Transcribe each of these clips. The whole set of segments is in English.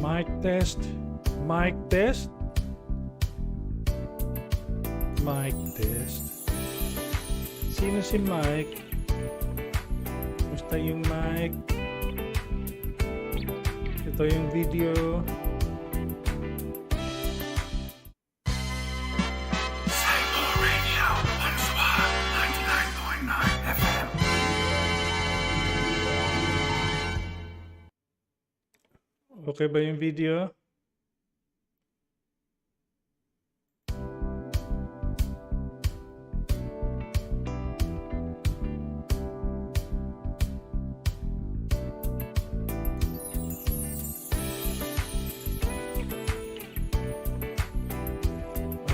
Mic test. Mic test. Mic test. Sino si Mike? Musta yung mic? Ito yung video. Okay ba yung video?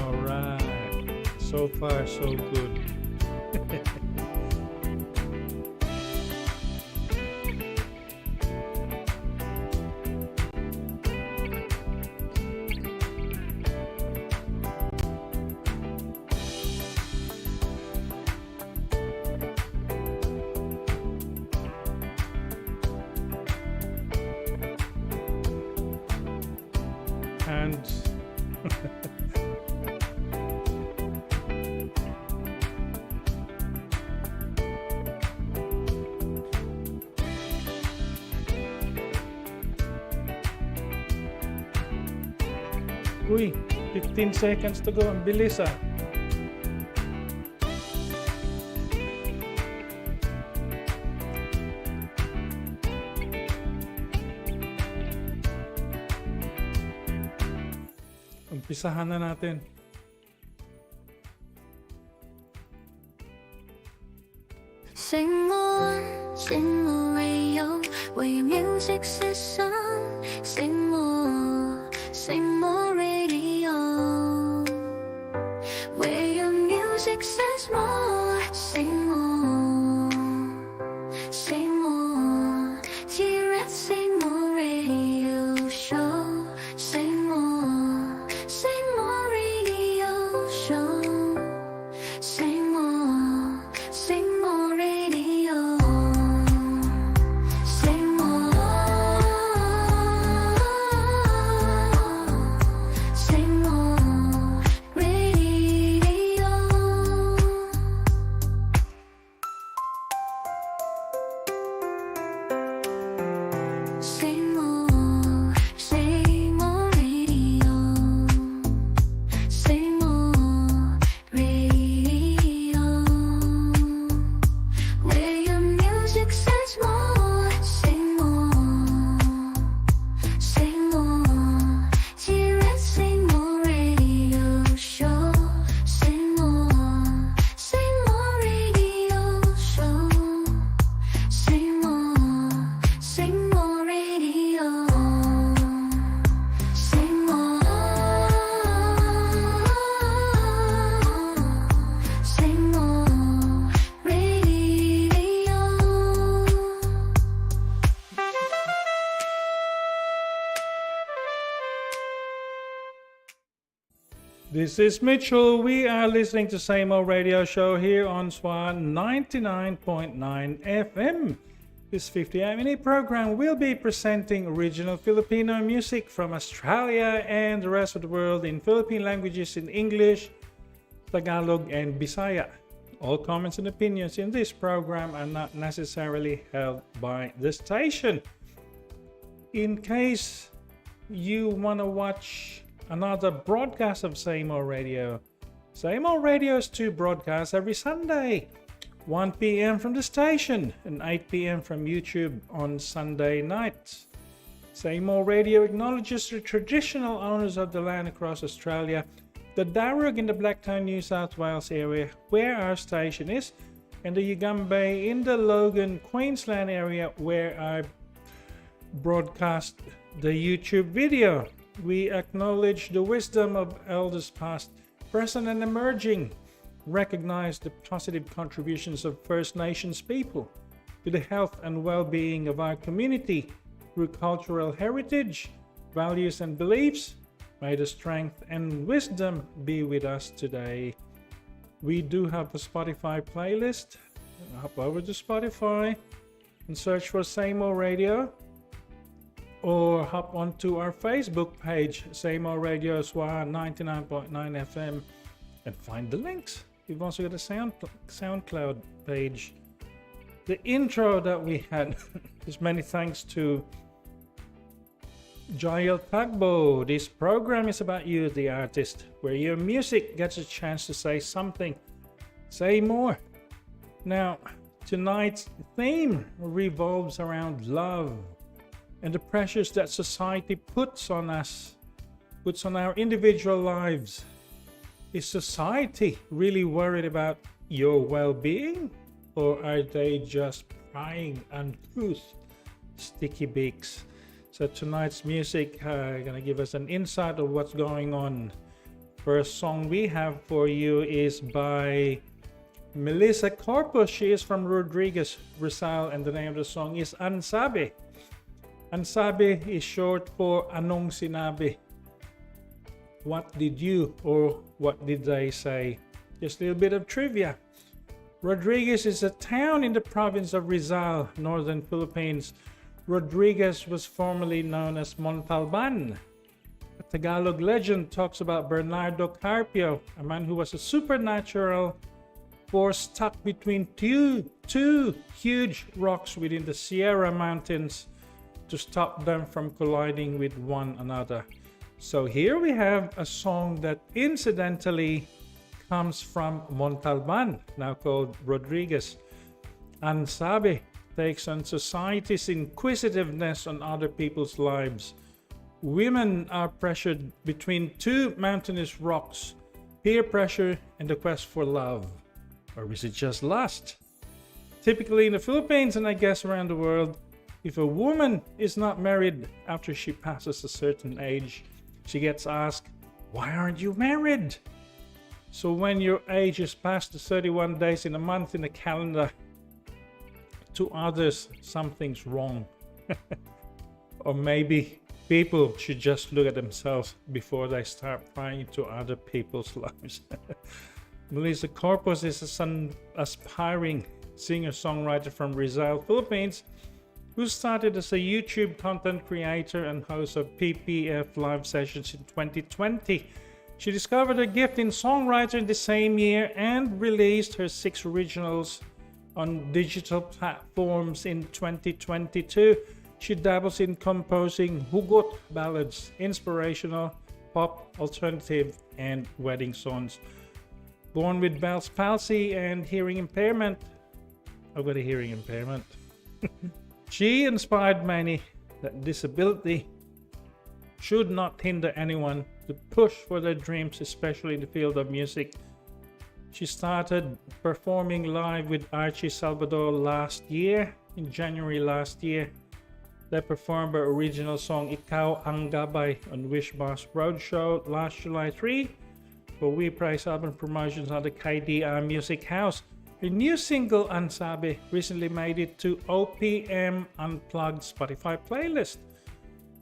Alright. So far, so good. And uy, 15 seconds to go. Ang bilis ah. Umpisahan na natin. Sing more radio, where your music system. Sing more radio, where your music says more. Sing more, here at Sing More Radio Show. Sing more radio show. Sing more radio. Sing more radio. Sing more radio. Sing more radio, where your music says more. Sing more, here at Sing More Radio Show. Sing more radio show. Sing more radio. Sing more radio. This is Mitchell. We are listening to Same Old Radio Show here on Swan 99.9 FM. This 58-minute program will be presenting original Filipino music from Australia and the rest of the world in Philippine languages in English, Tagalog and Bisaya. All comments and opinions in this program are not necessarily held by the station. In case you want to watch another broadcast of Same Old Radio, Same Old Radio is 2 broadcasts every Sunday, 1 p.m. from the station and 8 p.m. from YouTube on Sunday nights. Same Old Radio acknowledges the traditional owners of the land across Australia, the Darug in the Blacktown, New South Wales area where our station is, and the Yugambeh in the Logan, Queensland area where I broadcast the YouTube video. We acknowledge the wisdom of elders past, present and emerging, recognize the positive contributions of First Nations people to the health and well-being of our community through cultural heritage, values and beliefs. May the strength and wisdom be with us today. We do have a Spotify playlist. Hop over to Spotify and search for Same Old Radio. or hop onto our Facebook page, Same Old Radio SWA 99.9 FM, and find the links. We've also got a SoundCloud page. The intro that we had is many thanks to Joel Tagbo. This program is about you, the artist, where your music gets a chance to say something. Say more. Now, tonight's theme revolves around love and the pressures that society puts on us, puts on our individual lives. Is society really worried about your well-being, or are they just prying uncouth sticky beaks? So tonight's music gonna give us an insight of what's going on. First song we have for you is by Melissa Corpus. She is from Rodriguez, Rizal, and the name of the song is Ansabi. Ansabi is short for Anong Sinabi. What did you or what did they say? Just a little bit of trivia. Rodriguez is a town in the province of Rizal, northern Philippines. Rodriguez was formerly known as Montalban. A Tagalog legend talks about Bernardo Carpio, a man who was a supernatural force stuck between two huge rocks within the Sierra Mountains to stop them from colliding with one another. So here we have a song that incidentally comes from Montalban, now called Rodriguez. Ansabi takes on society's inquisitiveness on other people's lives. Women are pressured between two mountainous rocks, peer pressure and the quest for love. Or is it just lust? Typically in the Philippines, and I guess around the world, if a woman is not married after she passes a certain age, she gets asked, "Why aren't you married?" So when your age is past the 31 days in a month in the calendar, to others, something's wrong. Or maybe people should just look at themselves before they start prying into other people's lives. Melissa Corpus is an aspiring singer-songwriter from Rizal, Philippines, who started as a YouTube content creator and host of PPF live sessions in 2020. She discovered her gift in songwriting the same year and released her 6 originals on digital platforms in 2022. She dabbles in composing hugot ballads, inspirational, pop, alternative, and wedding songs. Born with Bell's palsy and hearing impairment, I've got a hearing impairment. She inspired many that disability should not hinder anyone to push for their dreams, especially in the field of music. She started performing live with Archie Salvador last year, in January last year. They performed her original song Ikaw Ang Gabay on Wishbars Roadshow last July 3 for We Price album promotions on the KDR Music House. Her new single Ansabi recently made it to OPM Unplugged Spotify playlist.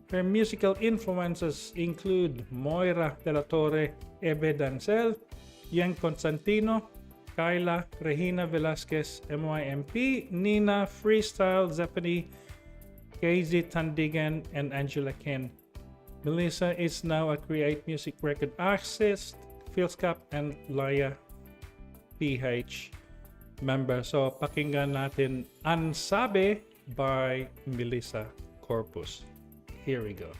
Her musical influences include Moira de la Torre, Ebe Dancel, Yang Constantino, Kyla, Regina Velasquez, MYMP, Nina, Freestyle, Zephany, KZ Tandigan, and Angela Ken. Melissa is now a Create Music record artist, Philscap, and Laya PH member. So pakinggan natin Ansabi by Melissa Corpus. Here we go.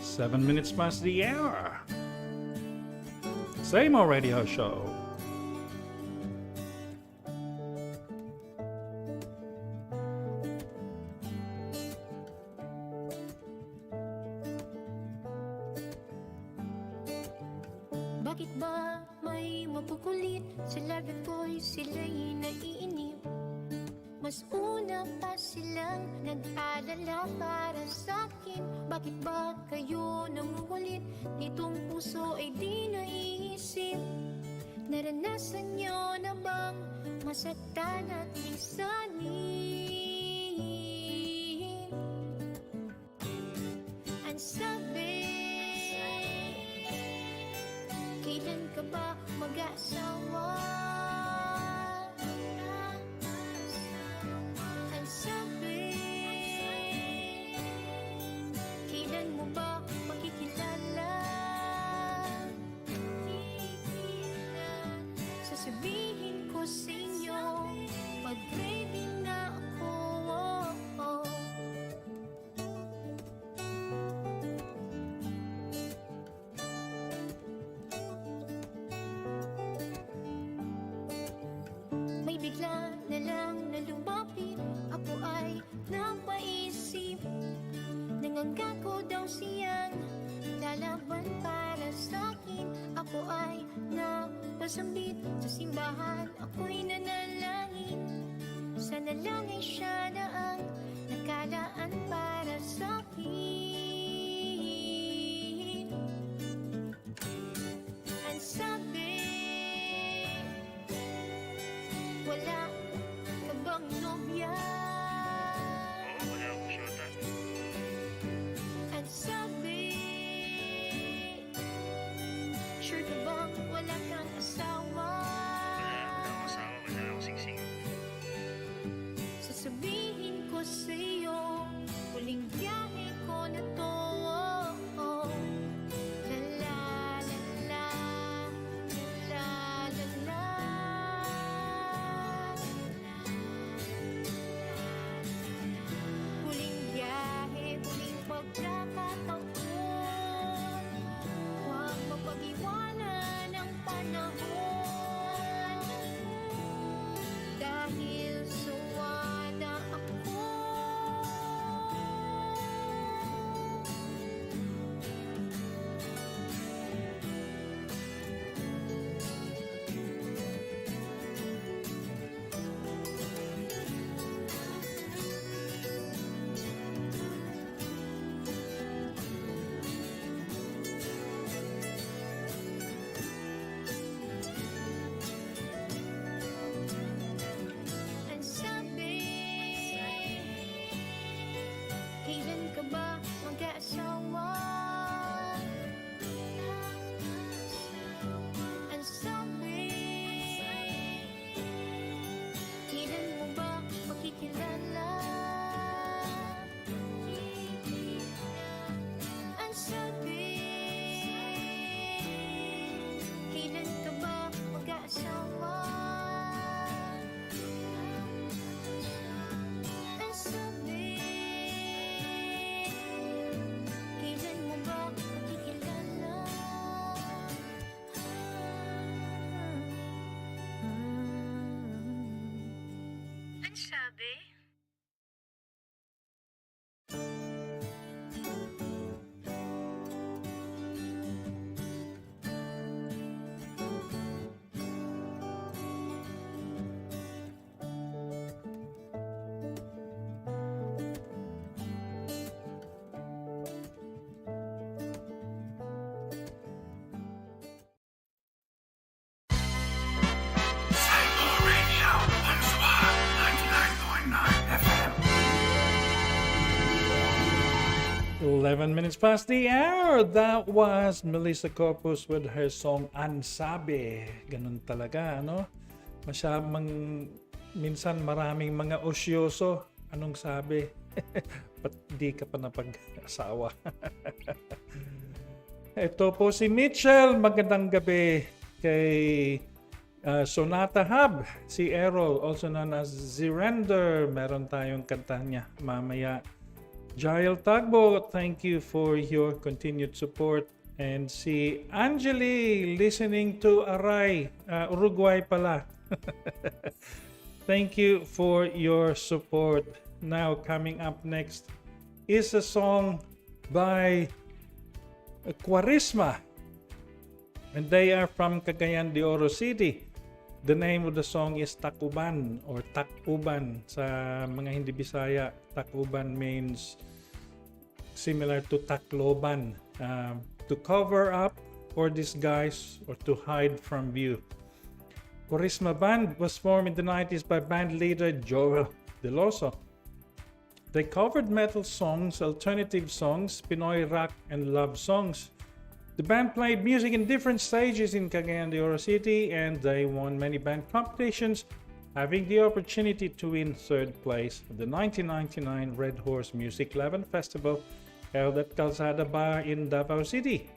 Seven minutes past the hour. Same old radio show. Bakit ba may mapukulit sa labi ko'y sila'y naiinip? Mas una pa silang nag-alala para sa'kin. Bakit ba kayo nangungulit? Nitong puso ay di naiisip. Naranasan nyo na bang masaktan at lisanin? Ang sabi, kailan ka ba mag-asawa? Di bigla na lang na lumapit, ako ay napaisip. Nangangako daw siyang lalaban para sa'kin. Ako ay napasambit sa simbahan, ako'y nanalangin. Sana lang ay siya na ang nakalaan para sa'kin. Ang sabi, wala ka bang nobya? Oo, wala akong syota. Ang sabi, sure ka bang wala kang asawa? Wala akong asawa, wala akong singsing. Sasabihin ko sa'yo, huling biyahe ko na to. La la la la, la la la. Huling biyahe, huling pagkakataon. Huwag mapag-iwanan ang panahon. Dahil sawa na ako. Ang sabi, kailan ka ba mag-aasawa? Ang sabi, kailan mo ba makikilala? Ang sabi, kailan ka ba mag-aasawa? Ang sabi, kailan mo ba makikilala? Ang sabi? Radio, on Swat 99.9 FM. 11 minutes past the hour. That was Melissa Corpus with her song Ansabi. Ganun talaga, ano? Minsan maraming mga osyoso. Anong sabi? Ba't di ka pa napag-asawa? Ito po si Mitchell. Magandang gabi kay Sonata Hub. Si Errol, also known as Zirender. Meron tayong kanta niya mamaya. Jael Tagbo, thank you for your continued support. And si Angeli, listening to Aray, Uruguay pala. Thank you for your support. Now, coming up next is a song by Quaresma. And they are from Cagayan de Oro City. The name of the song is Takuban or Takuban. Sa mga hindi Bisaya, Takuban means similar to Tacloban. To cover up or disguise or to hide from view. Quaresma Band was formed in the 90s by band leader Joel Deloso. They covered metal songs, alternative songs, Pinoy rock, and love songs. The band played music in different stages in Cagayan de Oro City, and they won many band competitions, having the opportunity to win third place at the 1999 Red Horse Music 11 Festival held at Calzada Bar in Davao City.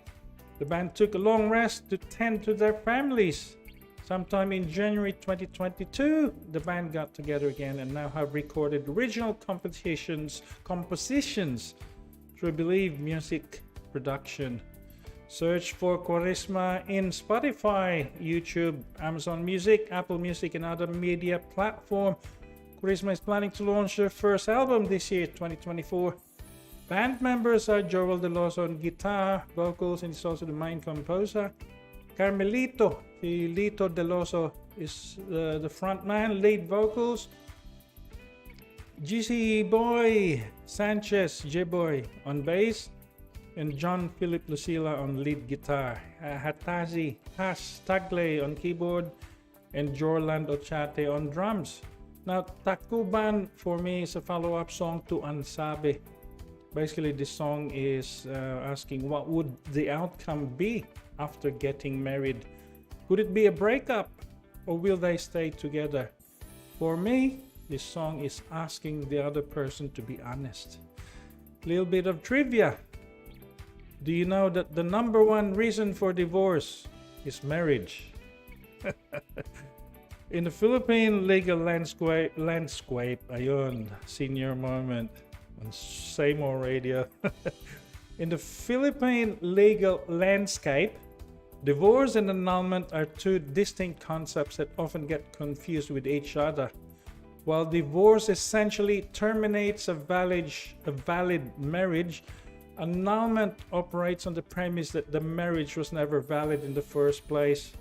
The band took a long rest to tend to their families. Sometime in January 2022, the band got together again and now have recorded original compositions through Believe Music Production. Search for Quaresma in Spotify, YouTube, Amazon Music, Apple Music, and other media platform. Quaresma is planning to launch their first album this year, 2024. Band members are Joel Deloso on guitar, vocals, and he's also the main composer. Carmelito Deloso is the frontman, lead vocals. GC Boy Sanchez, J-Boy on bass. And John Philip Lucila on lead guitar. Hatazi Tagle on keyboard. And Jorland Ochate on drums. Now, Takuban for me is a follow-up song to Ansabe. Basically, this song is asking what would the outcome be after getting married. Could it be a breakup or will they stay together? For me, this song is asking the other person to be honest. Little bit of trivia. Do you know that the number one reason for divorce is marriage? In the Philippine legal landscape, ayun, senior moment on Same Old Radio. In the Philippine legal landscape, divorce and annulment are two distinct concepts that often get confused with each other. While divorce essentially terminates a valid marriage, annulment operates on the premise that the marriage was never valid in the first place.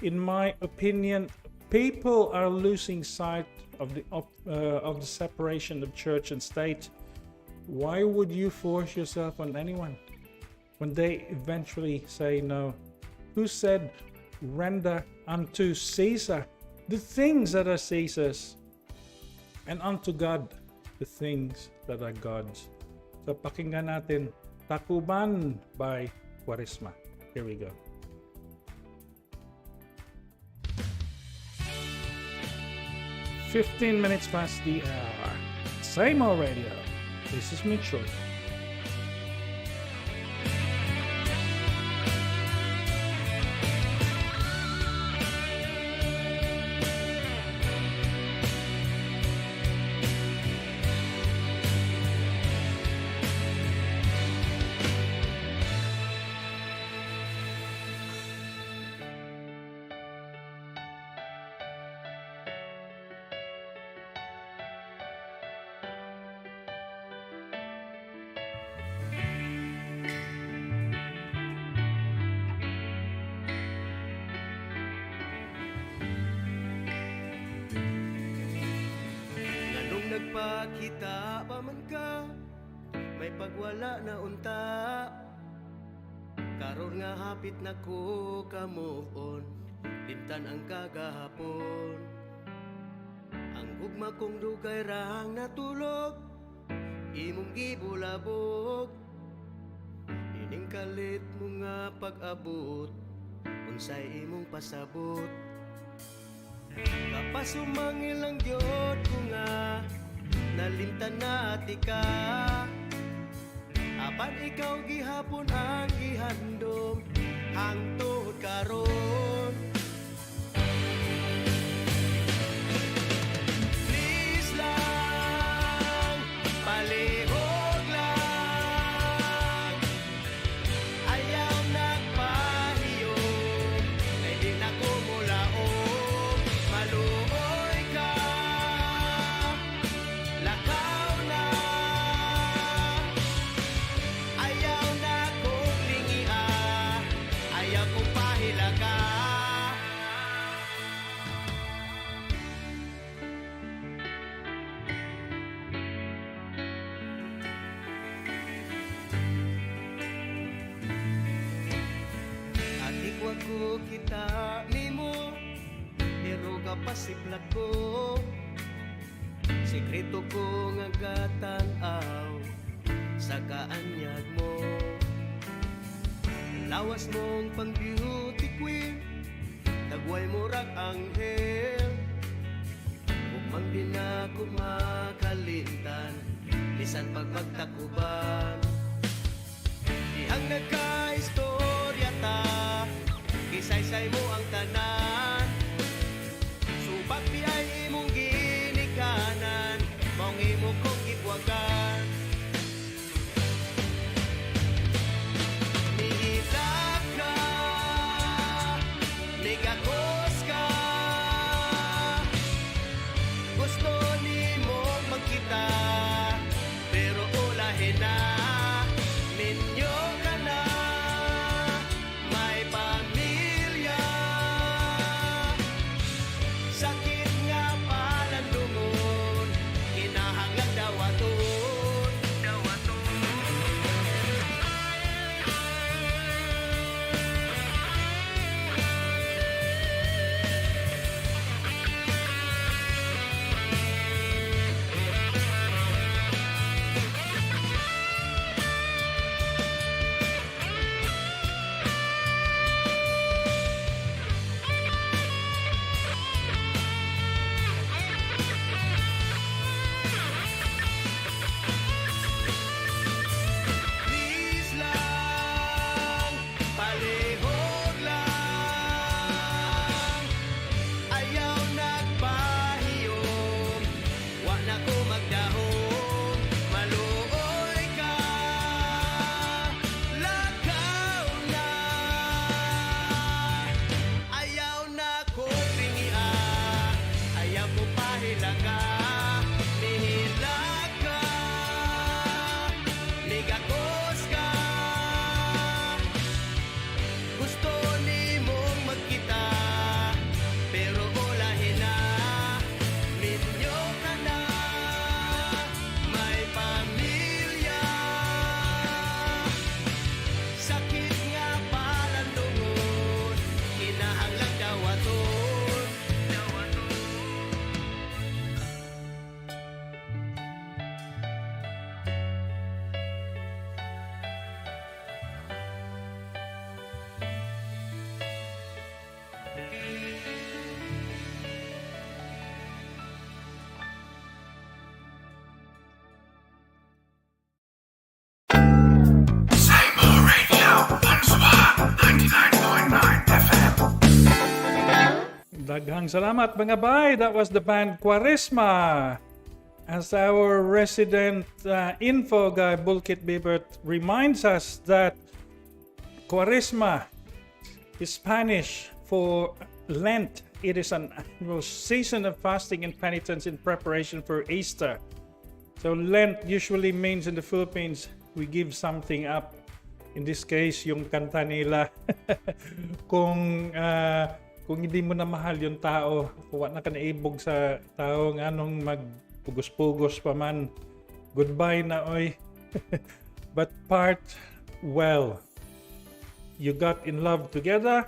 In my opinion, people are losing sight of the separation of church and state. Why would you force yourself on anyone when they eventually say no? Who said, "Render unto Caesar the things that are Caesar's, and unto God the things that are God's"? So pakinggan natin Takuban by Quaresma. Here we go. "15 minutes past the hour. Same Old Radio. This is Mitchell. Nagpakita pa man ka, may pagwala na unta. Karon nga hapit na ko ka move on, limtan ang kagahapon. Ang gugma kong dugay rang natulog, imong gibulabog. Ining kalit mo nga pag-abot, unsay imong pasabot. Kapasumangil ang Diyod ko nga, nalimtan na tika. Apan ikaw gihapon ang gihandom, hangtod karon. Please lang, palihog lang. Ayaw nagpahiyom, kay di na ko mulaom. Maluoy ka, lakaw na. Ayaw na kong lingia, ayaw kong pahilaga. Atik wag ko kita nimo, pero kapasiplat ko. Sekreto ko nga gatanaw sa kaanyag mo. Lawas mong pang beauty queen, dagway mo rag anghel. Ug man din ako makalintan, lisan pag magtakuban. Dihang nagka-istorya ta, kisaysay mo ang tanan. Subat di ay imong ginikanan, maong imo kong gibwagan. Nihita aton. Same Radio, Bonsoir, 99.9 FM. Daghang salamat mga bay. That was the band Quaresma. As our resident info guy, Bulkit Bibert, reminds us that Quaresma is Spanish for Lent. It is an annual season of fasting and penitence in preparation for Easter. So Lent usually means in the Philippines, we give something up. In this case, yung kanta nila. kung hindi mo na mahal yung tao, kung wala na ka naibog sa tao, anong magpugos-pugos pa man, goodbye na oy. But part well. You got in love together,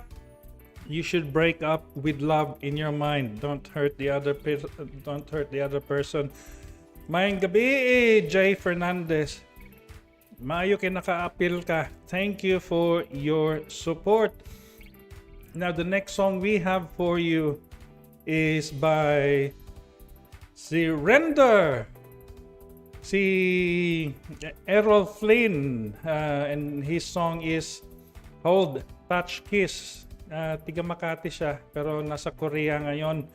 you should break up with love in your mind. Don't hurt the other person. Mayang gabi, Jay Fernandez. Maayo kay naka-appeal ka. Thank you for your support. Now, the next song we have for you is by Surrender. Si Errol Flynn, and his song is Hold, Touch, Kiss. Tiga Makati siya, pero nasa Korea ngayon.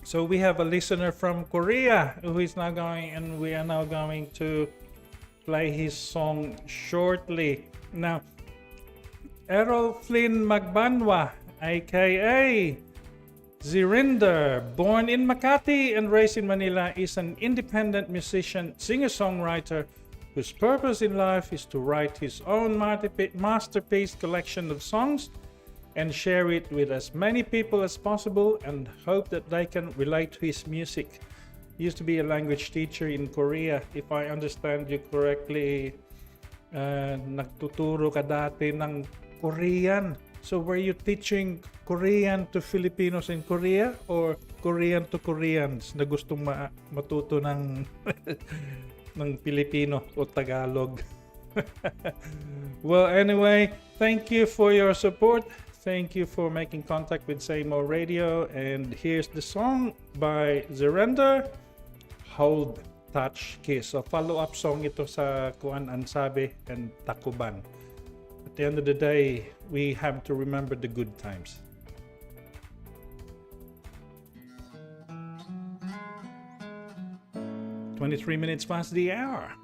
So we have a listener from Korea who is now going, and we are now going to play his song shortly. Now, Errol Flynn Magbanwa, aka Zirinder, born in Makati and raised in Manila, is an independent musician, singer-songwriter whose purpose in life is to write his own masterpiece collection of songs and share it with as many people as possible and hope that they can relate to his music. He used to be a language teacher in Korea. If I understand you correctly, nagtuturo ka dati ng Korean. So were you teaching Korean to Filipinos in Korea or Korean to Koreans na gustong matuto ng ng Filipino o Tagalog? Well, anyway, thank you for your support. Thank you for making contact with Same Old Radio. And here's the song by Zirinder, Hold, Touch, Kiss. So follow-up song ito sa Kuan Ansabe and Takuban. At the end of the day, we have to remember the good times. "23 minutes past the hour.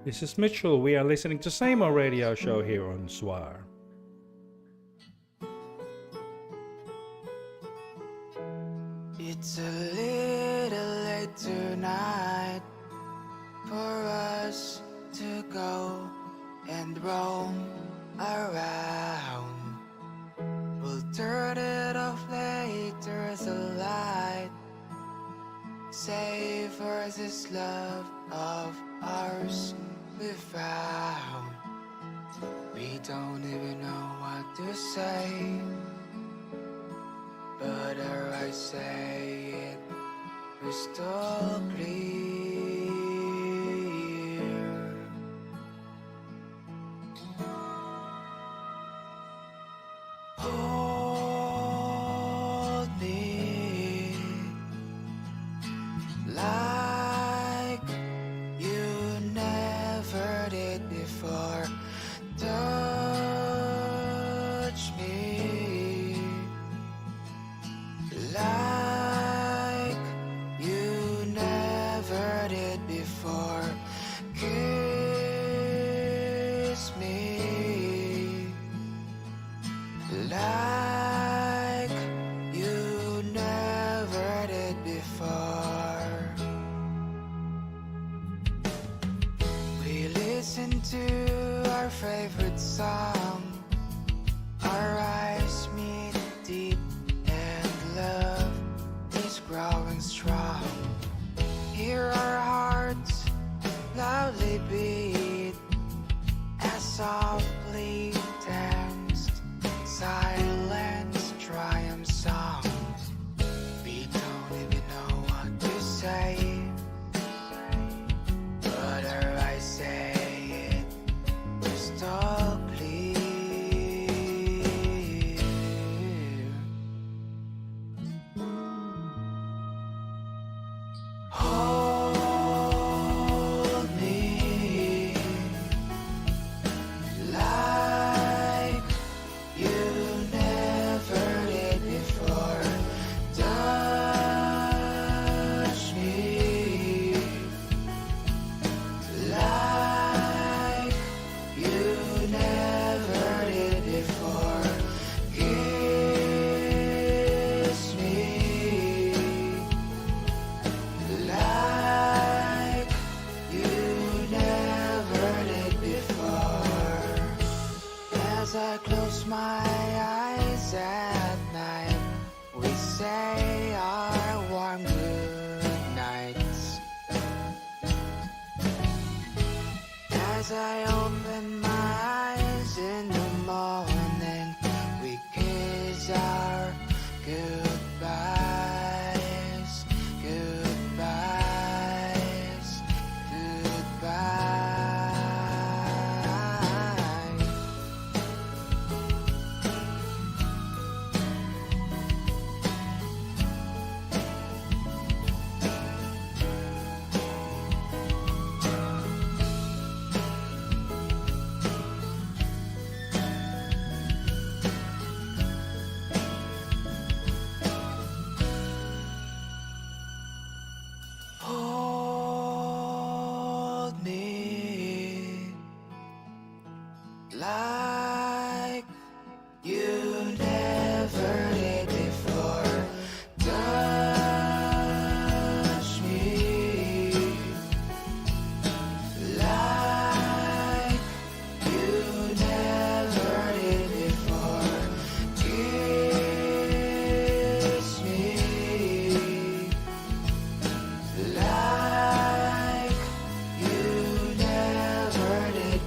This is Mitchell. We are listening to Same Old Radio Show here on Swar. It's a little late tonight for us to go and roam around. We'll turn it off later as a light. Save for this love of ours we found. We don't even know what to say, but our eyes say it crystal clear. Hold me like you never did before. Touch me like you never did before. Kiss me like you never did before. We listen to our favorite song. Our eyes meet deep and love is growing strong. Hear our hearts loudly beat as softly danced silence strikes. As I open my eyes in the morning, we kiss our goodbyes, goodbyes, goodbyes. Hold me like you never did before. Touch me like you never did before. Kiss me like you never did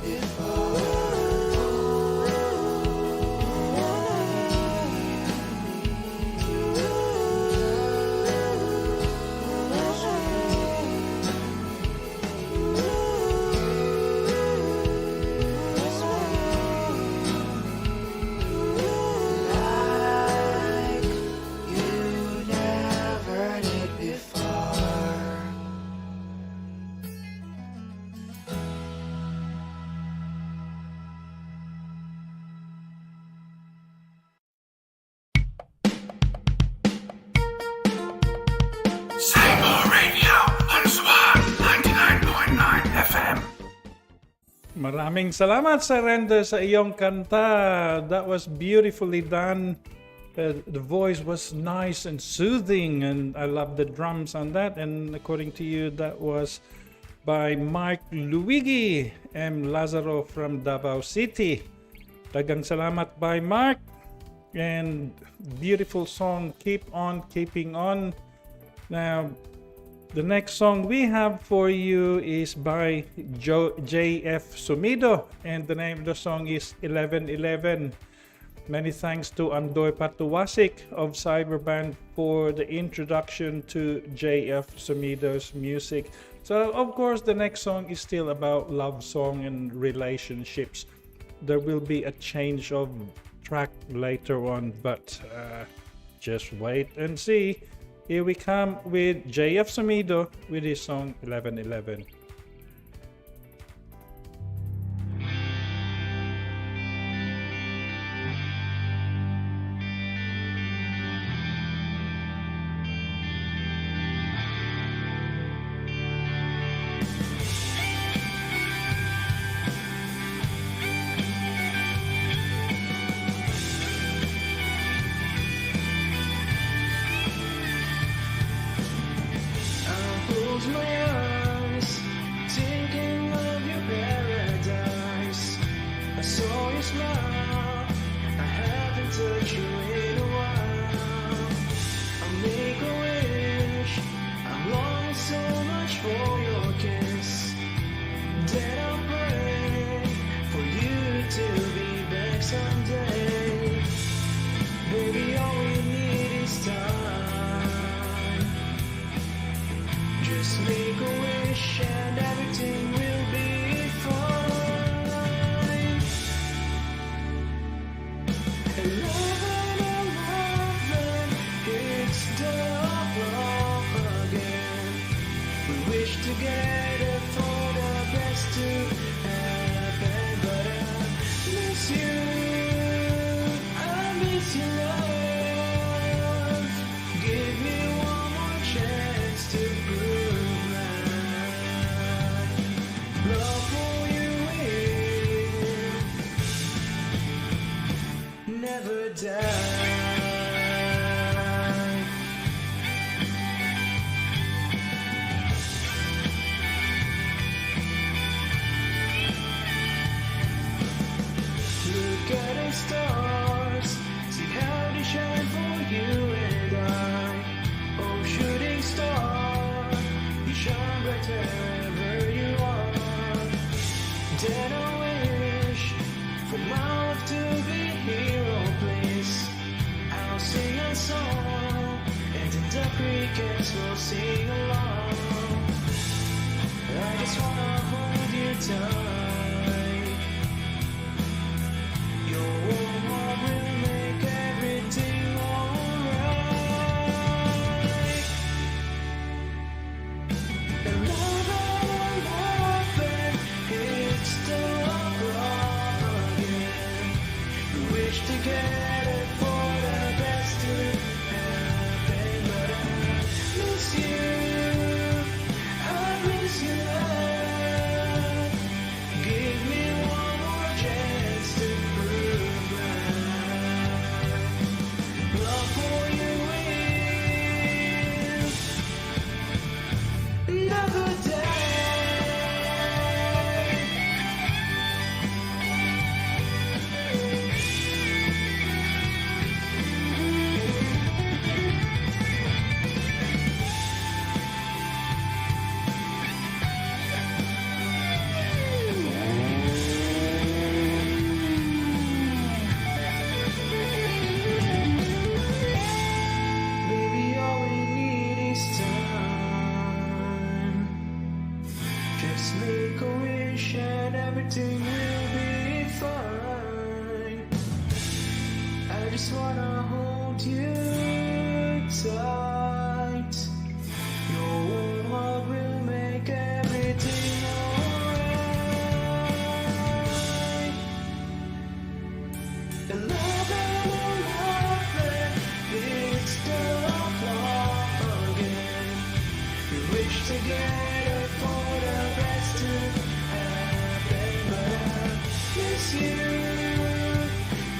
Like you never did before. Same old radio on Swan 99.9 FM. Maraming salamat, Surrender, sa iyong kanta. That was beautifully done. The voice was nice and soothing, and I love the drums on that. And according to you, that was by Mark Luigi M. Lazaro from Davao City. Dagang salamat by Mark. And beautiful song, Keep On Keeping On. Now, the next song we have for you is by J.F. Sumido, and the name of the song is 1111. Many thanks to Andoy Patuwasik of Cyberband for the introduction to J.F. Sumido's music. So, of course, the next song is still about love song and relationships. There will be a change of track later on, but just wait and see. Here we come with J.F. Sumido with his song 1111. Close my eyes, thinking of your paradise. I saw you smile, I haven't touched you in a while. I'll make a wish, I'm longing so much for your kiss. Then I'll pray for you to be back someday. Baby, all we need is time. Just make a wish and everything will be fine. 1111, it's the love again. We wish together for the best to happen, but I miss you. I miss your love. Give me one more chance to prove my love for you will never die. Look at the stars, see how they shine for you and I. Oh, shooting star, you shine bright wherever you are. can still sing along. I just wanna hold you tight. Your warm heart will make everything alright. And love and it's the love again. We wish together for the best to happen, but I miss you. I miss you, love. Give me one more chance to prove my love for you will never die. Baby, all we need is time. Just make a wish and everything will be fine. I just wanna hold you tight. Your warm heart will make everything alright. And love it's the love again. We wish together for the best to happen, but I miss you.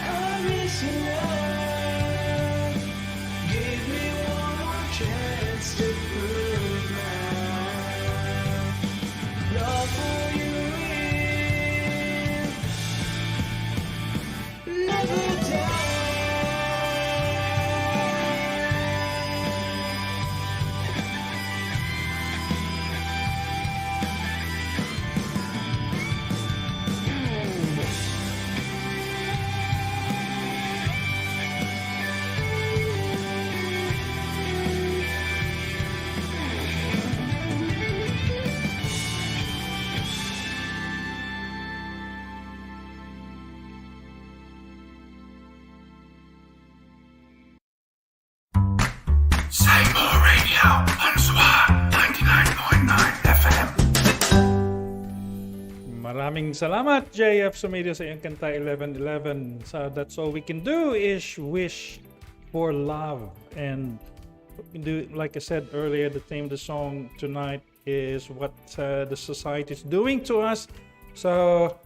I miss you, love. Give me one more chance to prove my love for you will never die. Same old radio on Swan 99.9 FM. Maraming salamat, JF Sumedio, sa iyong kanta 1111. So that's all we can do is wish for love. And we do, like I said earlier, the theme of the song tonight is what the society is doing to us. So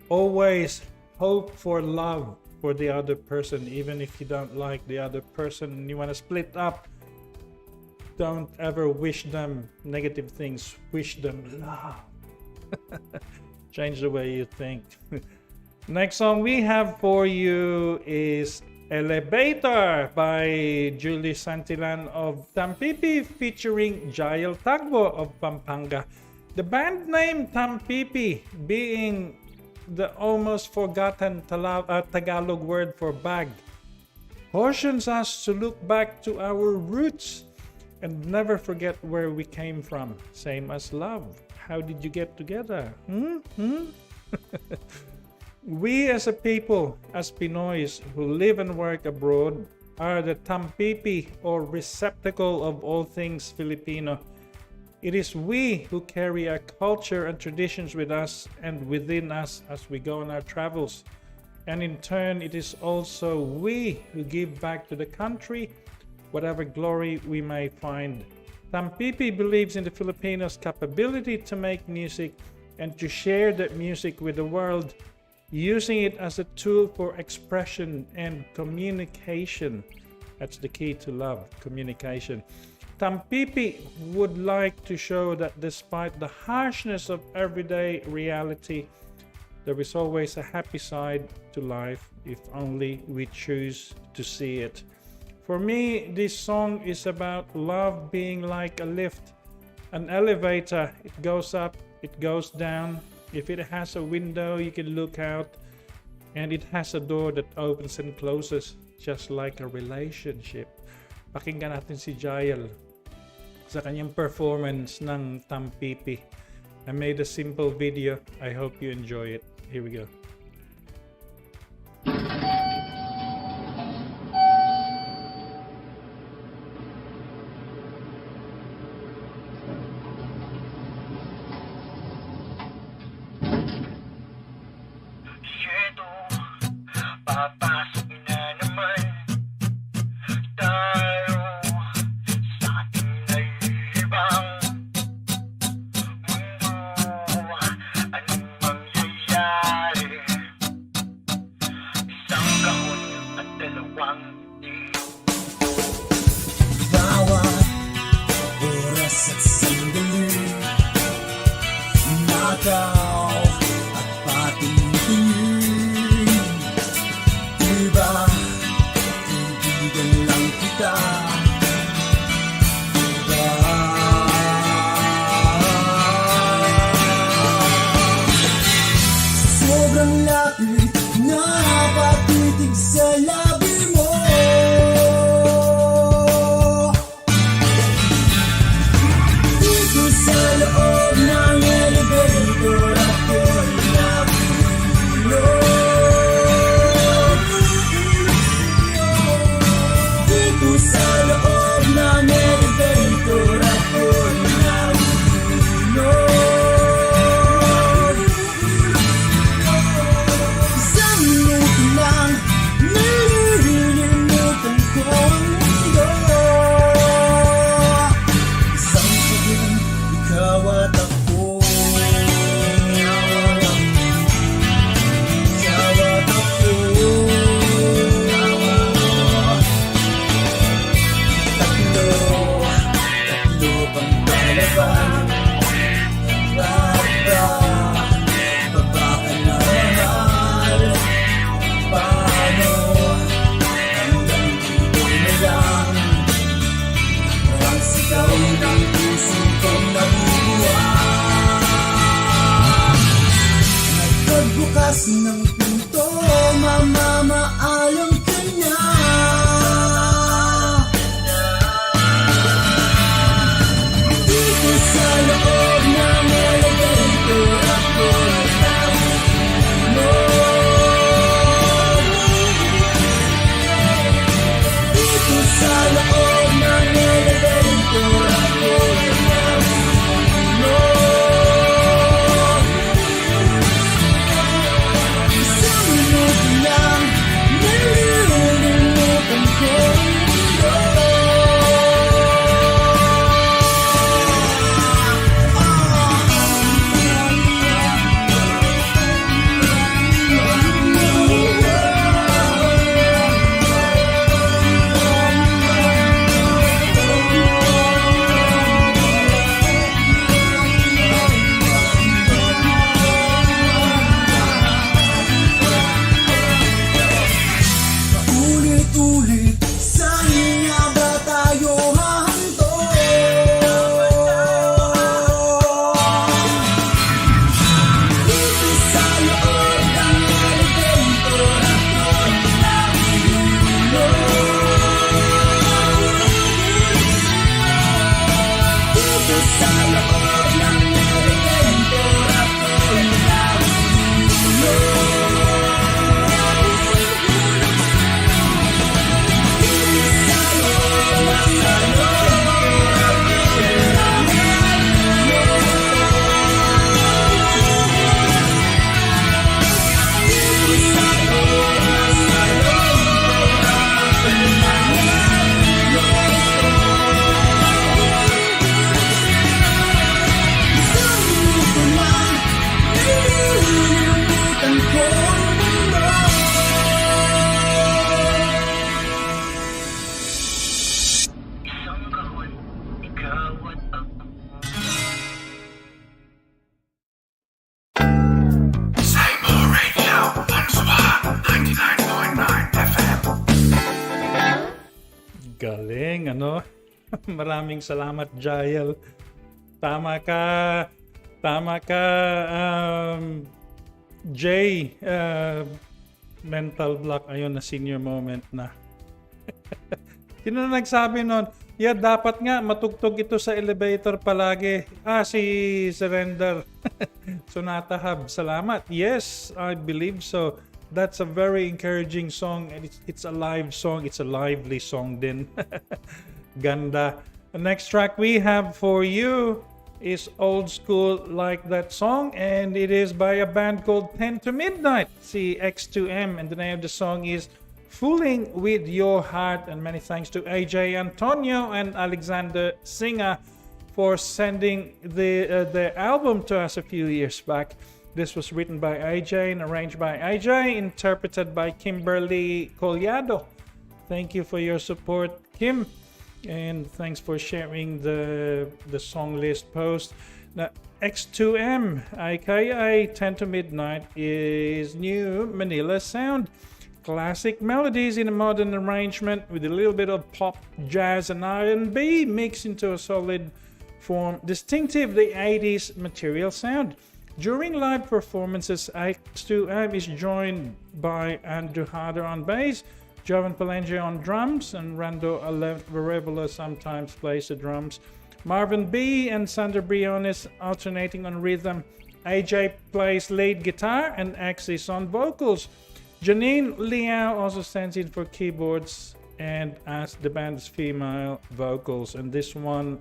always hope for love for the other person, even if you don't like the other person and you want to split up. Don't ever wish them negative things. Wish them love. Change the way you think. Next song we have for you is Elevator by Julie Santillan of Tampipi featuring Jael Tagbo of Pampanga. The band name Tampipi being the almost forgotten Tagalog word for bag cautions us to look back to our roots and never forget where we came from. Same as love. How did you get together? We as a people, as Pinoys who live and work abroad, are the tampipi or receptacle of all things Filipino. It is we who carry our culture and traditions with us and within us as we go on our travels. And in turn, it is also we who give back to the country whatever glory we may find. Tampipi believes in the Filipinos' capability to make music and to share that music with the world, using it as a tool for expression and communication. That's the key to love, communication. Tampipi would like to show that despite the harshness of everyday reality, there is always a happy side to life if only we choose to see it. For me, this song is about love being like a lift, an elevator. It goes up, it goes down. If it has a window, you can look out, and it has a door that opens and closes, just like a relationship. Pakinggan natin si Jael sa kanyang performance ng Tampipi. I made a simple video. I hope you enjoy it. Here we go. Papasok na naman tayo sa ating naibang mundo. Anong mangyayari? Isang kahon at dalawang di. Bawat oras at sandali, nakaw at patingin. Diba, kaibigan lang kita. Diba, sobrang lapit na patitig sa labi mo. Dito sa loob ng elevator ako'y nabulog. Sa loob ng elevator ako'y nahulog. Isang minuto lang, nalilimutan ko ang mundo. Isang saging, ikaw at ako. Ikaw at ako. Bukas ng pinto, mamamaalam ka na. Dito sa loob ng elevator ako'y nahulog. Dito sa loob ng elevator ako'y nahulog. Galing, ano? Maraming salamat, Jael. Tama ka. Tama ka, Jay. Mental block. Ayun na, senior moment na. Sino na nagsabi nun? Yeah, dapat nga matugtog ito sa elevator palagi. Si Surrender. Sonata Hub. Salamat. Yes, I believe so. That's a very encouraging song, and it's a live song. It's a lively song din. Ganda. The next track we have for you is Old School Like That Song, and it is by a band called 10 to Midnight, CX2M, and the name of the song is Fooling With Your Heart. And many thanks to AJ Antonio and Alexander Singer for sending their album to us a few years back. This was written by AJ and arranged by AJ, interpreted by Kimberly Collado. Thank you for your support, Kim, and thanks for sharing the song list post. Now, X2M, aka 10 to Midnight, is new Manila sound. Classic melodies in a modern arrangement with a little bit of pop, jazz, and R&B mixed into a solid form, distinctive the 80s material sound. During live performances, X2M is joined by Andrew Harder on bass, Jovan Palenge on drums, and Rando Varevalo sometimes plays the drums. Marvin B and Sandra Briones alternating on rhythm. AJ plays lead guitar and X is on vocals. Janine Liao also stands in for keyboards and as the band's female vocals. And this one,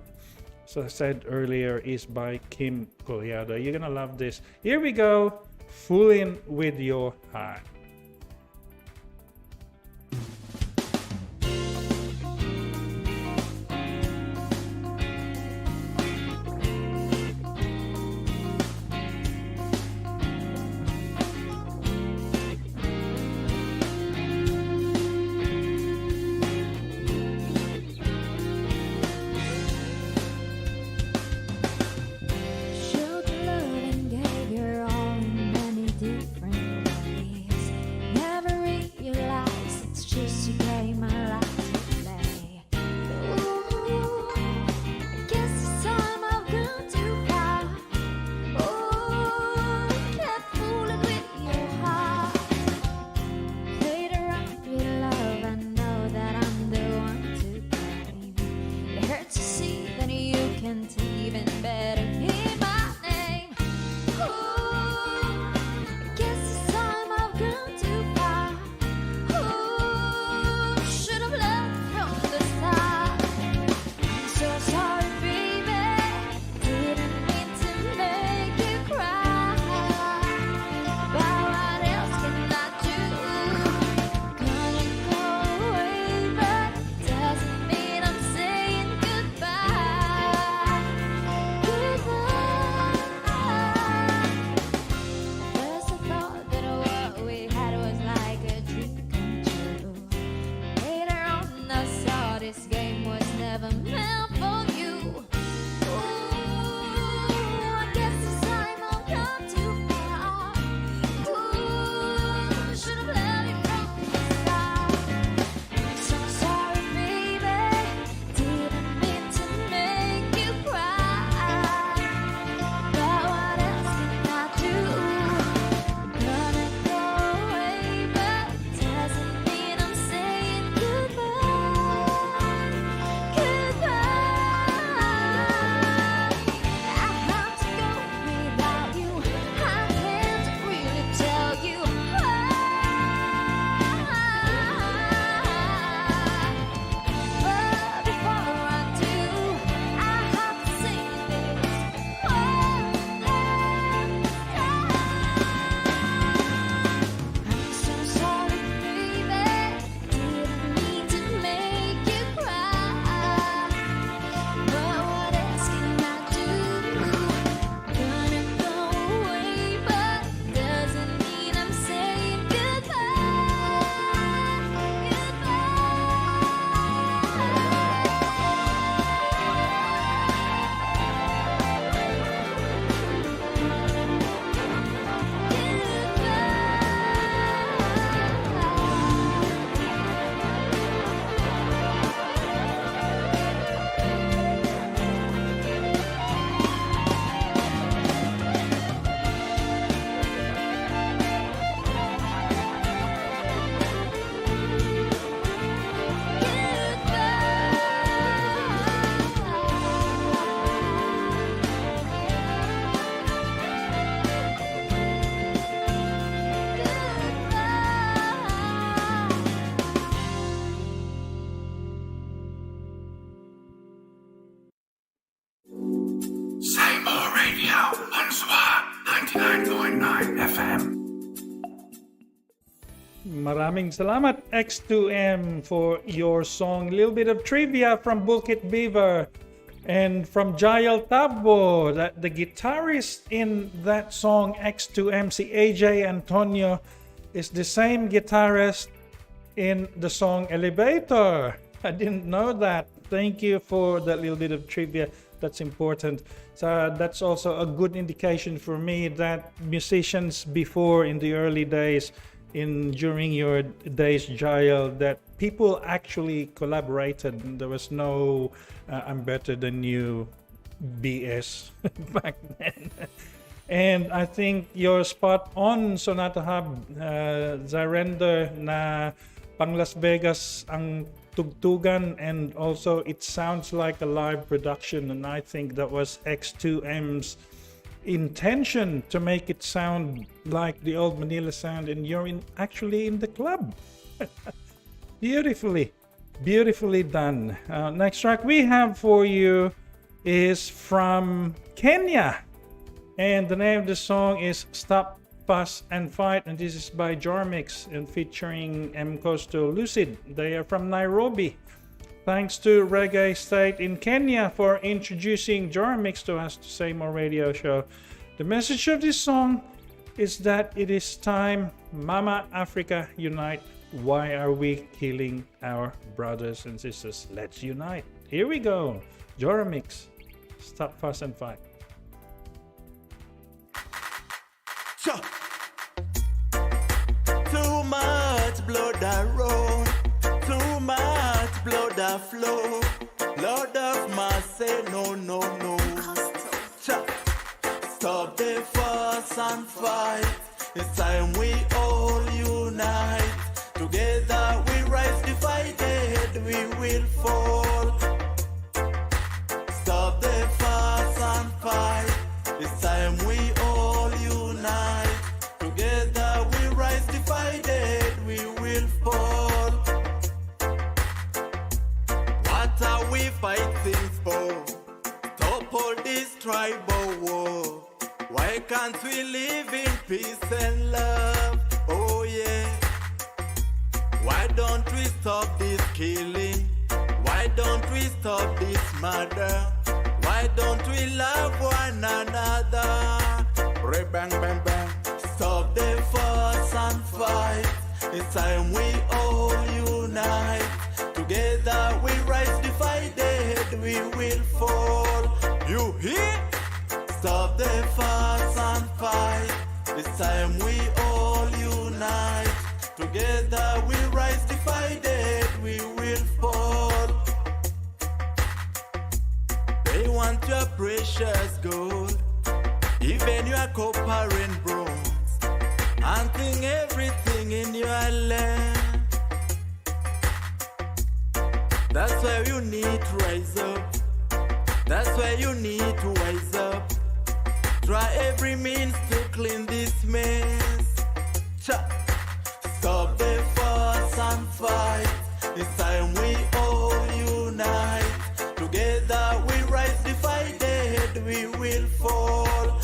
as I said earlier, is by Kim Collado. You're gonna love this. Here we go, Fooling With Your Heart. Showed love and gave your all in many different ways. Never realized it's just a game I like to play. Ooh, I guess it's time I've gone too far. Ooh, kept fooling with your heart. Played around with love, I know that I'm the one to blame. It hurts to see that you can't even better hear my name. Ooh, I guess it's time I've gone too far. Ooh, should have learned from the start. I'm so sorry, baby. Didn't mean to make you cry. But what else can I do? Gonna go away, but doesn't mean I'm saying goodbye. Goodbye. First I thought that what we had was like a dream come true. Later on I saw this game was never meant for you. Ooh, I guess it's time I've gone too far. Ooh, should have let it from the start. I'm so sorry, baby. Didn't mean to make you cry. But what else can I do? Gonna go away, but doesn't mean I'm saying goodbye. Goodbye. Radio on Swan 99.9 FM. Maraming salamat X2M for your song. A little bit of trivia from Bukit Beaver and from Jael Tabo, that the guitarist in that song X2M, si AJ Antonio, is the same guitarist in the song Elevator. I didn't know that. Thank you for that little bit of trivia. That's important. So that's also a good indication for me that musicians before, in the early days, during your days, Jael, that people actually collaborated. There was no I'm better than you BS back then. And I think you're spot on, Sonata Hub. Zarender na pang Las Vegas ang tugtugan, and also it sounds like a live production, and I think that was X2M's intention to make it sound like the old Manila sound, and you're actually in the club. Beautifully done. Next track we have for you is from Kenya, and the name of the song is Stop, Fuss and Fight, and this is by Jormix and featuring M. Costo Lucid. They are from Nairobi. Thanks to Reggae State in Kenya for introducing Jormix to us to Say More Radio Show. The message of this song is that it is time, Mama Africa unite. Why are we killing our brothers and sisters? Let's unite. Here we go. Jormix, Stop, Fuss and Fight. Too much blood around, too much blood a flow. Lord of mercy, no, no, no. Stop the fuss and fight. It's time we all unite. Together we rise, divided we will fall. Stop the fuss and fight. It's time we all unite. Together we rise, divided we will fall. What are we fighting for? Stop all this tribal war. Why can't we live in peace and love? Oh yeah. Why don't we stop this killing? Why don't we stop this murder? Why don't we love one another? Bang, bang, bang. Stop the fuss and fight. It's time we all unite. Together we rise, divided we will fall. You hear? Stop the fuss and fight. It's time we all unite. Together we rise, divided we will fall. They want your precious gold, even your copper and bronze, and think everything in your land. That's why you need to rise up. That's why you need to rise up. Try every means to clean this mess. Stop the fuss and fight. It's time we all unite. Together we rise, divided we will fall.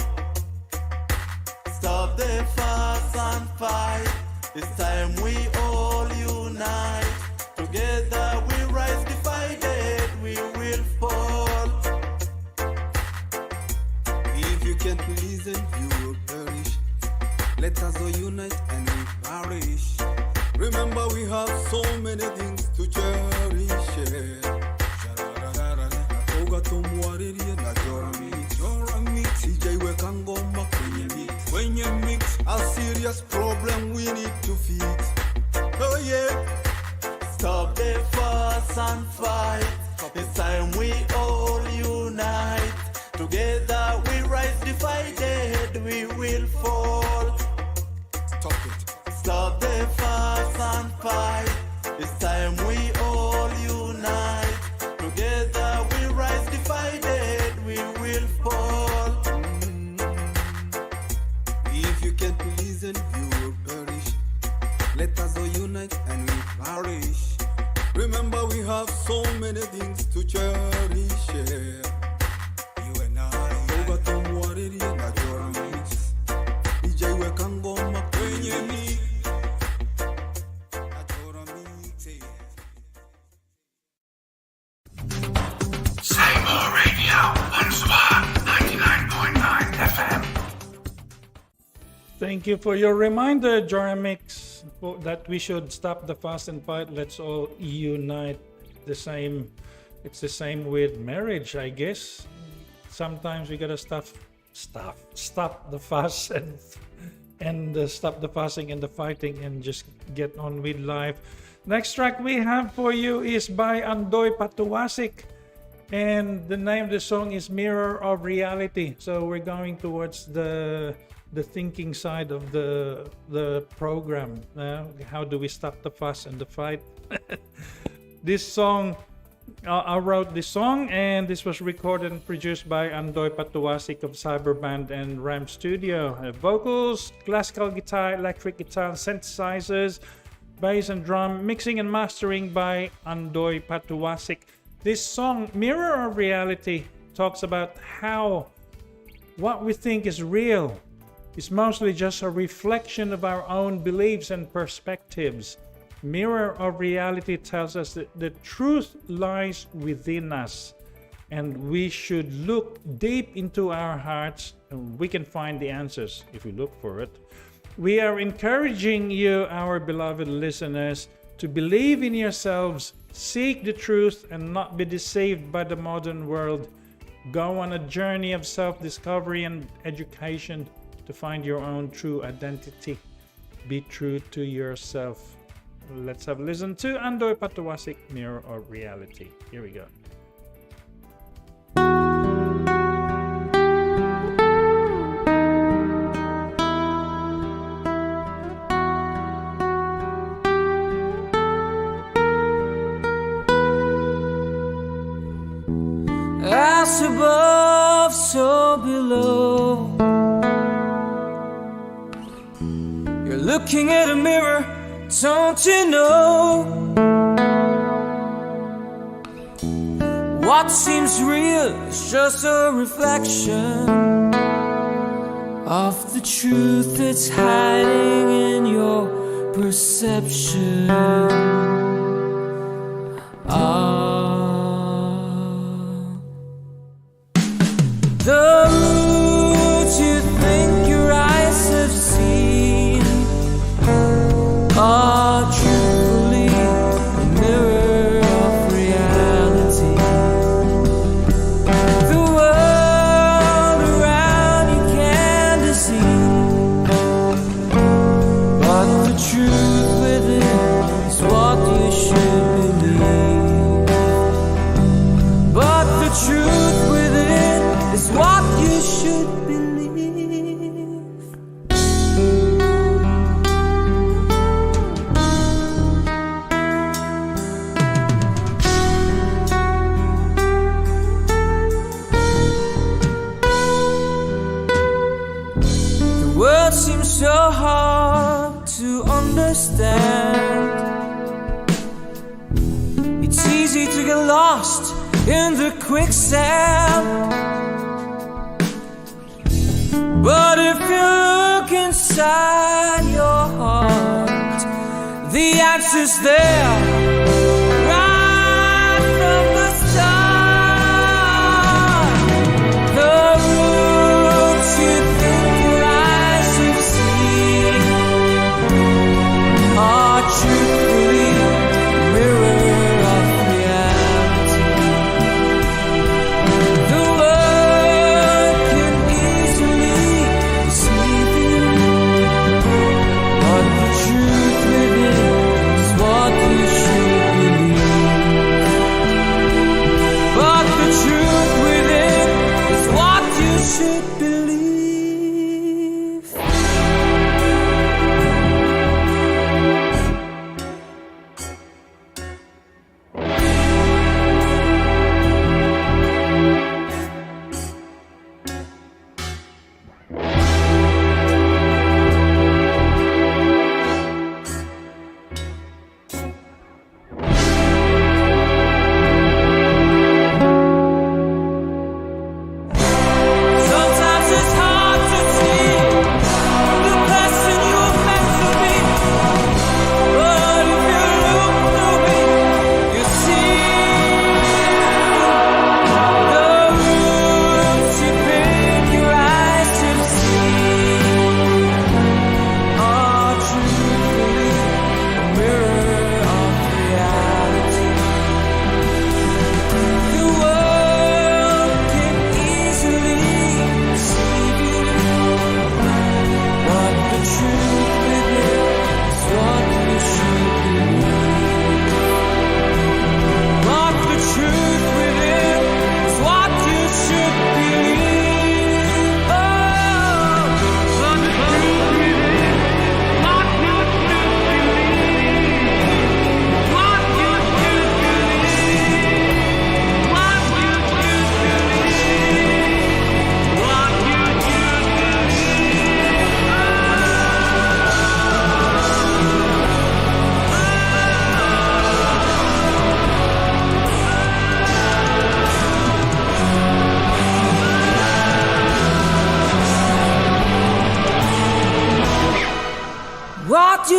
Stop the fuss and fight. It's time we all unite. Together we rise, divided we will fall. If you can't listen, you will perish. Let us all unite and we perish. Remember we have so many things to cherish. Natoga tumwaririe na Jora mix CJ weka ngoma kwenye mix. A serious problem we need to fix. Oh yeah. Stop the fuss and fight. It's time we all unite. Together we rise, divided we will fall. Stop it. Stop the fuss and fight. It's time we all unite. Together we rise, divided we will fall. If you can't listen, you will perish. Let us all unite and we perish. Remember we have so many things to cherish. You and I. Waririye na Jora Mix. DJ weka ngoma kwenye mix. Na Jora Mix. Same old radio on Swan 99.9 FM. Thank you for your reminder, Joramix, that we should stop the fuss and fight. Let's all unite. It's the same with marriage, I guess. Sometimes we gotta stop the fuss and stop the fussing and the fighting and just get on with life. Next track we have for you is by Andoy Patuwasik, and the name of the song is Mirror of Reality. So we're going towards the thinking side of the program. How do we stop the fuss and the fight? This song, I wrote this song, and this was recorded and produced by Andoy Patuwasik of Cyberband and Ram Studio. Vocals, classical guitar, electric guitar, synthesizers, bass and drum, mixing and mastering by Andoy Patuwasik. This song, Mirror of Reality, talks about how what we think is real is mostly just a reflection of our own beliefs and perspectives. Mirror of Reality tells us that the truth lies within us, and we should look deep into our hearts, and we can find the answers if we look for it. We are encouraging you, our beloved listeners, to believe in yourselves, seek the truth, and not be deceived by the modern world. Go on a journey of self-discovery and education to find your own true identity. Be true to yourself. Let's have a listen to Andoy Patuwasik, Mirror of Reality. Here we go. As above, so below. You're looking at a mirror, don't you know? What seems real is just a reflection of the truth that's hiding in your perception. The roots you think your eyes have seen are truthfully a mirror of reality. The world around you can deceive, but the truth within is what you should believe. But the truth within is what you should believe. The world seems so hard to understand. It's easy to get lost in the quicksand. But if you look inside your heart, the answer's there, right from the start. The roots you think your eyes have seen are truthfully a mirror of reality. The world can easily deceive you, but the truth within is what you should believe.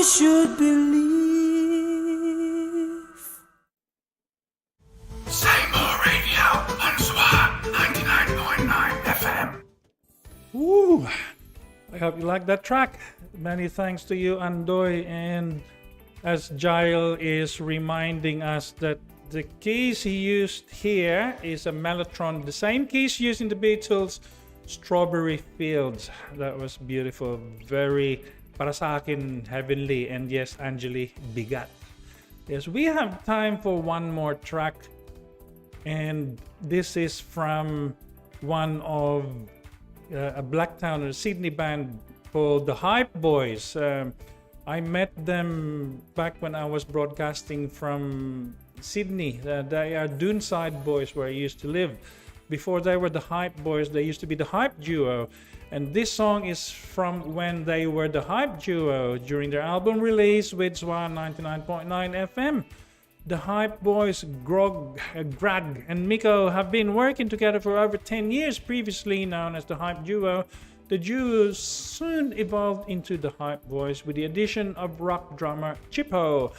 should believe. Same old radio on Swan 99.9 FM. Woo! I hope you like that track. Many thanks to you, Andoy. And as Jael is reminding us that the keys he used here is a mellotron, the same keys used in the Beatles' Strawberry Fields. That was beautiful. Very, para sa akin, heavenly. And yes, Angeli, bigat. Yes, we have time for one more track. And this is from one of a Blacktown or Sydney band called the Hype Boys. I met them back when I was broadcasting from Sydney. They are Doonside Boys, where I used to live. Before they were the Hype Boys, they used to be the Hype Duo. And this song is from when they were the Hype Duo during their album release with Swan 99.9 FM. The Hype Boys, Greg and Miko have been working together for over 10 years, previously known as the Hype Duo. The duo soon evolved into the Hype Boys with the addition of rock drummer Chippo.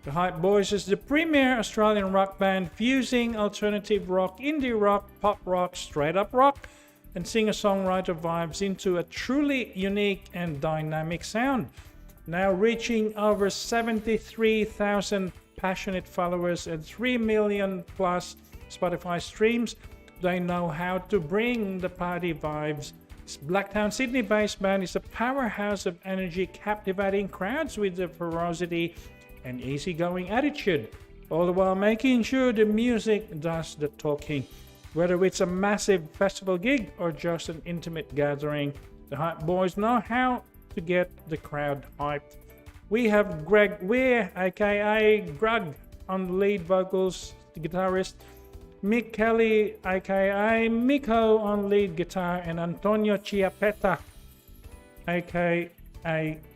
The Hype Boys is the premier Australian rock band fusing alternative rock, indie rock, pop rock, straight up rock, and singer-songwriter vibes into a truly unique and dynamic sound. Now reaching over 73,000 passionate followers and 3 million plus Spotify streams, they know how to bring the party vibes. This Blacktown Sydney-based band is a powerhouse of energy, captivating crowds with a ferocity and easygoing attitude, all the while making sure the music does the talking. Whether it's a massive festival gig or just an intimate gathering, the Hype Boys know how to get the crowd hyped. We have Greg Weir, aka Grug, on the lead vocals, the guitarist, Mick Kelly, aka Miko, on lead guitar, and Antonio Chiapetta, aka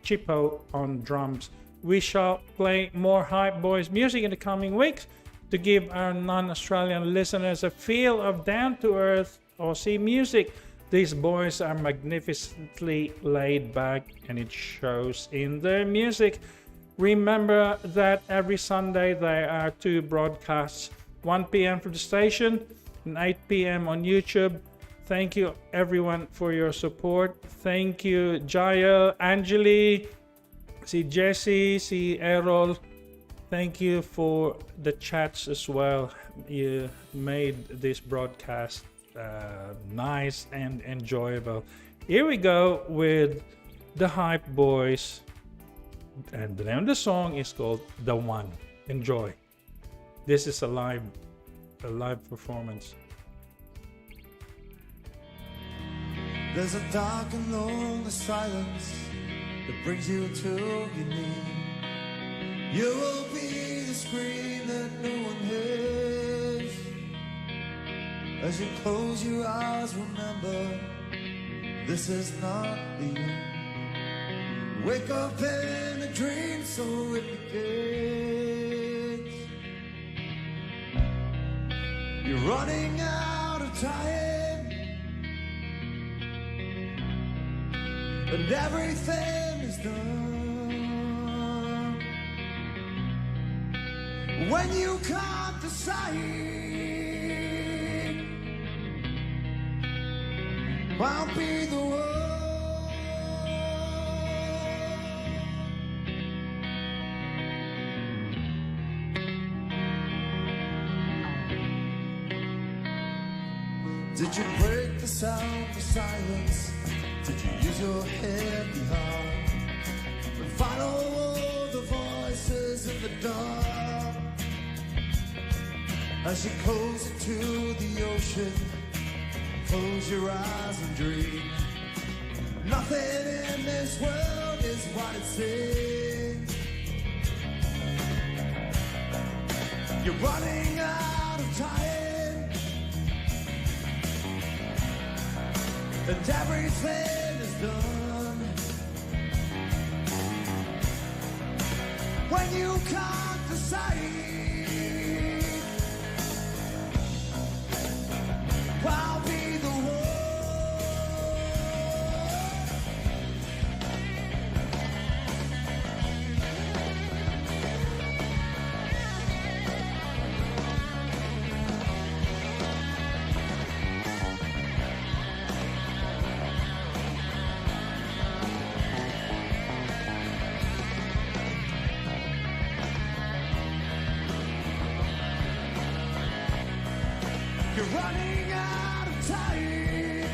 Chippo, on drums. We shall play more Hype Boys music in the coming weeks to give our non-Australian listeners a feel of down-to-earth Aussie music. These boys are magnificently laid back, and it shows in their music. Remember that every Sunday there are 2 broadcasts, 1 p.m. from the station and 8 p.m. on YouTube. Thank you everyone for your support. Thank you Jael, Angeli, si Jesse, si Errol. Thank you for the chats as well. You made this broadcast nice and enjoyable. Here we go with the Hype Boys, and the name of the song is called The One. Enjoy. This is a live performance. There's a dark and lonely silence that brings you to your knees. You will be the scream that no one hears. As you close your eyes, remember, this is not the end. Wake up in a dream, so it begins. You're running out of time, and everything is done. When you can't decide, I'll be the one. Did you break the sound of silence? Did you use your heavy heart and follow all the voices in the dark? As you close into the ocean, close your eyes and dream. Nothing in this world is what it seems. You're running out of time, and everything is done. When you can't decide, I'll be the one. You're running out of time,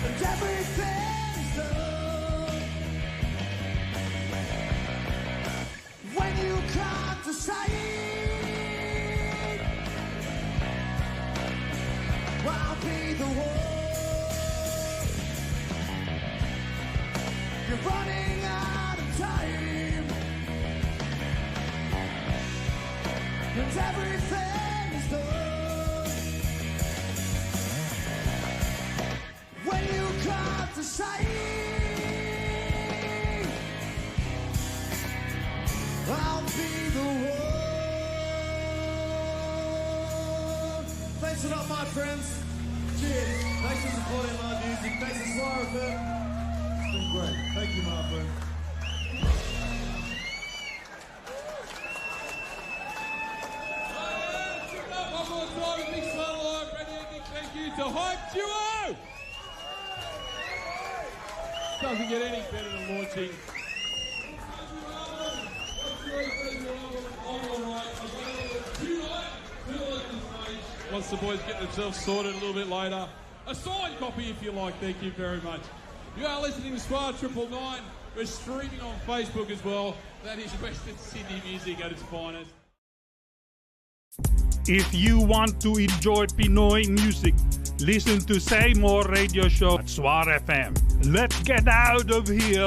and everything's done when you come to sight. I'll be the one. You're running out of time, and everything's done when you come to sight. I'll be the one. Thanks a lot, my friends. Cheers. Thanks for supporting my music. Thanks for Swire FM. It's been great. Thank you, my friend. One more time, a big smile live, radio. Big thank you to Hype Duo. Doesn't get any better than launching. Once the boys get themselves sorted a little bit later, a signed copy if you like. Thank you very much. You are listening to Spar 999. We're streaming on Facebook as well. That is Western Sydney music at its finest. If you want to enjoy Pinoy music, listen to Say More radio show at Swar FM. Let's get out of here.